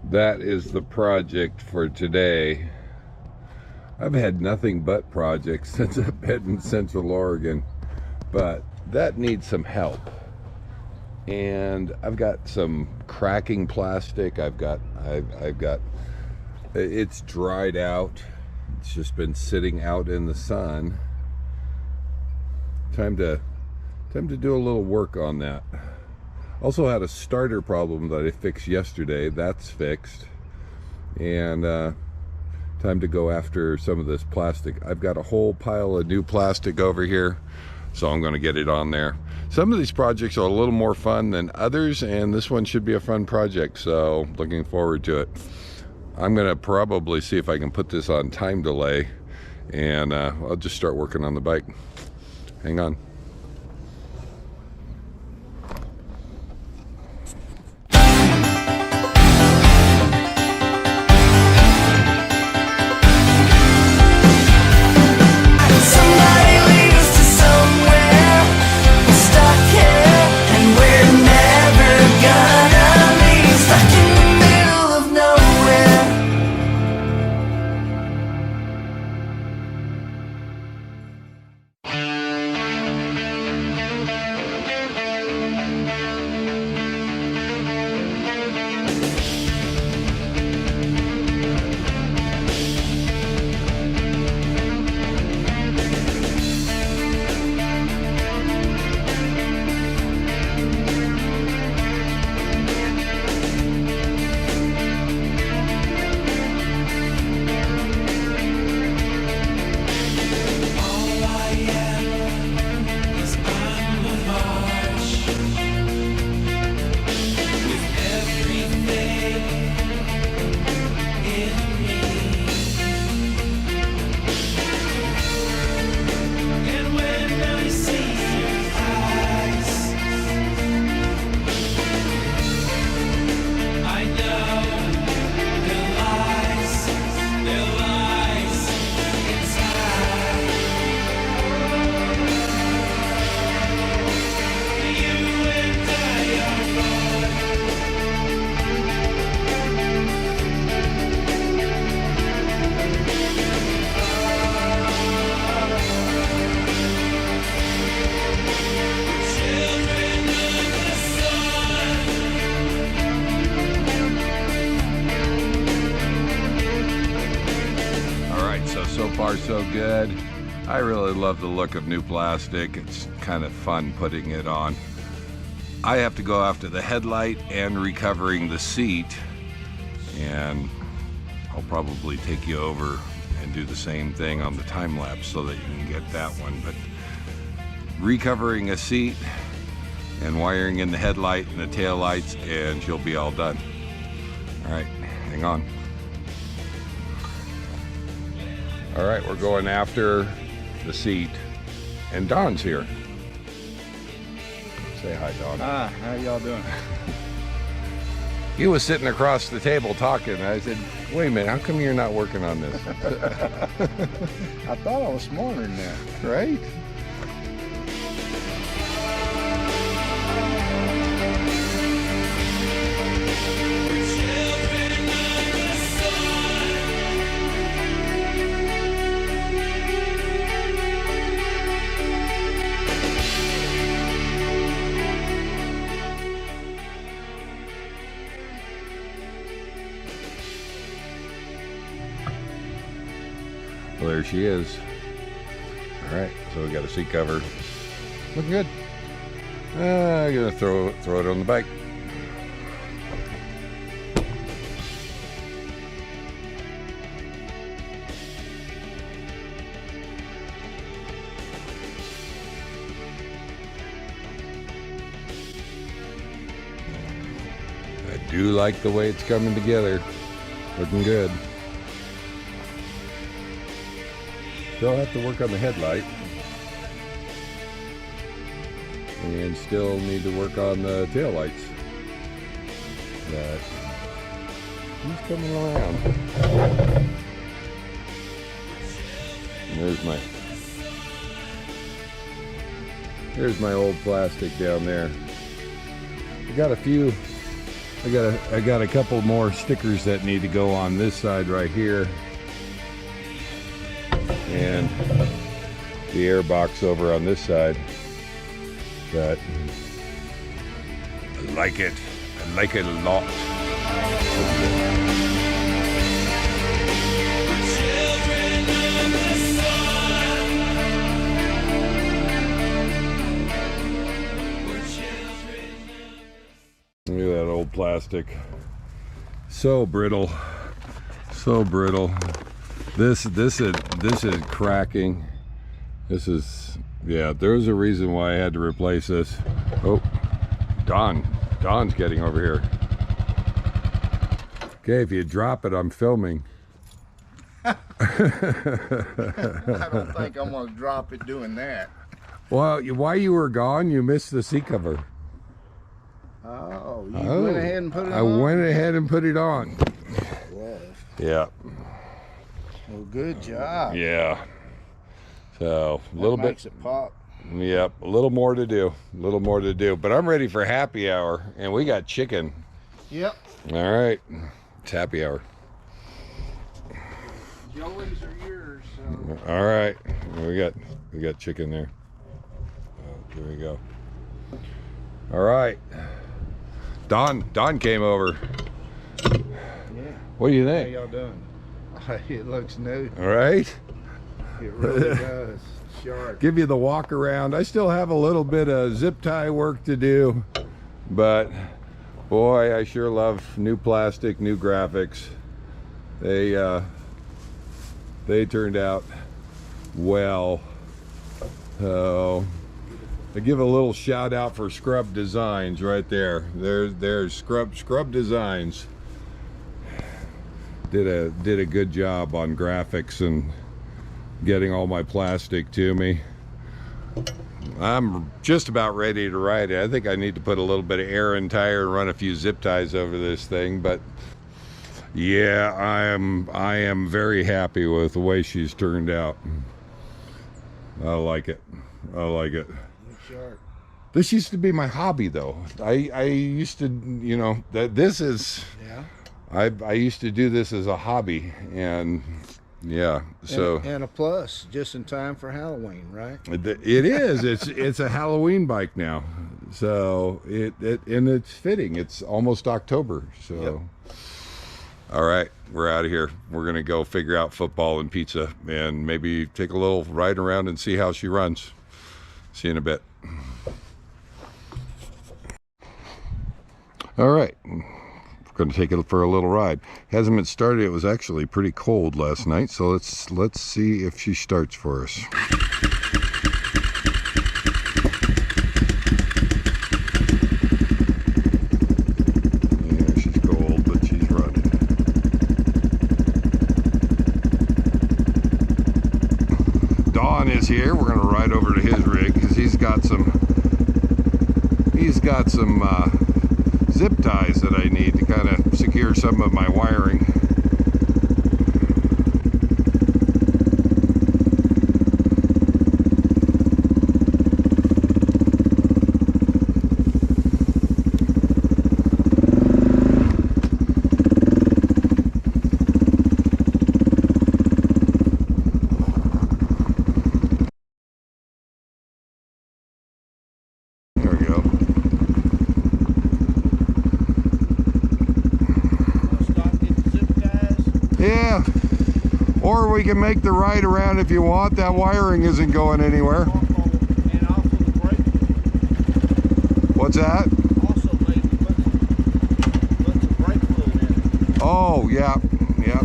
that is the project for today. I've had nothing but projects since I've been in Central Oregon, but that needs some help. And I've got some cracking plastic. I've got it's dried out. It's just been sitting out in the sun. Time to do a little work on that. Also had a starter problem that I fixed yesterday. That's fixed. And time to go after some of this plastic. I've got a whole pile of new plastic over here, so I'm going to get it on there. Some of these projects are a little more fun than others, and this one should be a fun project, so looking forward to it. I'm going to probably see if I can put this on time delay, and I'll just start working on the bike. Hang on. So far so good. I really love the look of new plastic. It's kind of fun putting it on. I have to go after the headlight and recovering the seat, and I'll probably take you over and do the same thing on the time lapse so that you can get that one. But recovering a seat and wiring in the headlight and the tail lights, and she'll be all done. All right, hang on. All right, we're going after the seat, and Don's here. Say hi, Don. How y'all doing? He was sitting across the table talking. I said, wait a minute, how come you're not working on this? I thought I was smarter than that. Right? Well, there she is. All right, so we got a seat cover. Looking good. I'm gonna throw it on the bike. I do like the way it's coming together. Looking good. Still have to work on the headlight, and still need to work on the tail lights. But he's coming around. And there's my old plastic down there. I got a few I got a couple more stickers that need to go on this side right here, and the air box over on this side. But I like it. I like it a lot. Look at that old plastic. So brittle. So brittle. This is cracking. This is, yeah, there's a reason why I had to replace this. Oh, Don's getting over here. Okay, if you drop it, I'm filming. I don't think I'm gonna drop it doing that. Well, while you were gone, you missed the seat cover. Oh, you went ahead and put it on? I went ahead and put it on. Well, Yeah. well, good job. Yeah. So, a little That bit. makes it pop. Yep, a little more to do. A little more to do. But I'm ready for happy hour, and we got chicken. Yep. All right. It's happy hour. Joey's are yours. So. All right. We got chicken there. Oh, here we go. All right. Don came over. Yeah. What do you How think? y'all doing? It looks new. All right. It really does. Sharp. Give you the walk around. I still have a little bit of zip tie work to do, but boy, I sure love new plastic, new graphics. They turned out well. So I give a little shout out for Scrub Designs right there. There's Scrub Designs. Did a good job on graphics and getting all my plastic to me. I'm just about ready to ride it. I think I need to put a little bit of air and tire and run a few zip ties over this thing, but yeah, I am very happy with the way she's turned out. I like it. I like it. Sharp. This used to be my hobby though. I used to, you know, this is, Yeah. I used to do this as a hobby, and yeah, so And a plus, just in time for Halloween, right? it is. It's a Halloween bike now, so and it's fitting. It's almost October, so. Yep. All right, we're out of here. We're gonna go figure out football and pizza, and maybe take a little ride around and see how she runs. See you in a bit. All right. Going to take it for a little ride. Hasn't been started. It was actually pretty cold last night, so let's see if she starts for us. Yeah, she's cold, but she's running. Don is here. We're going to ride over to his rig because he's got some zip ties that I need to kind of secure some of my wiring. There we go. Yeah, or we can make the ride around if you want. That wiring isn't going anywhere. And also the brake. What's that? Also maybe put some brake fluid in it. Oh, yeah, yeah.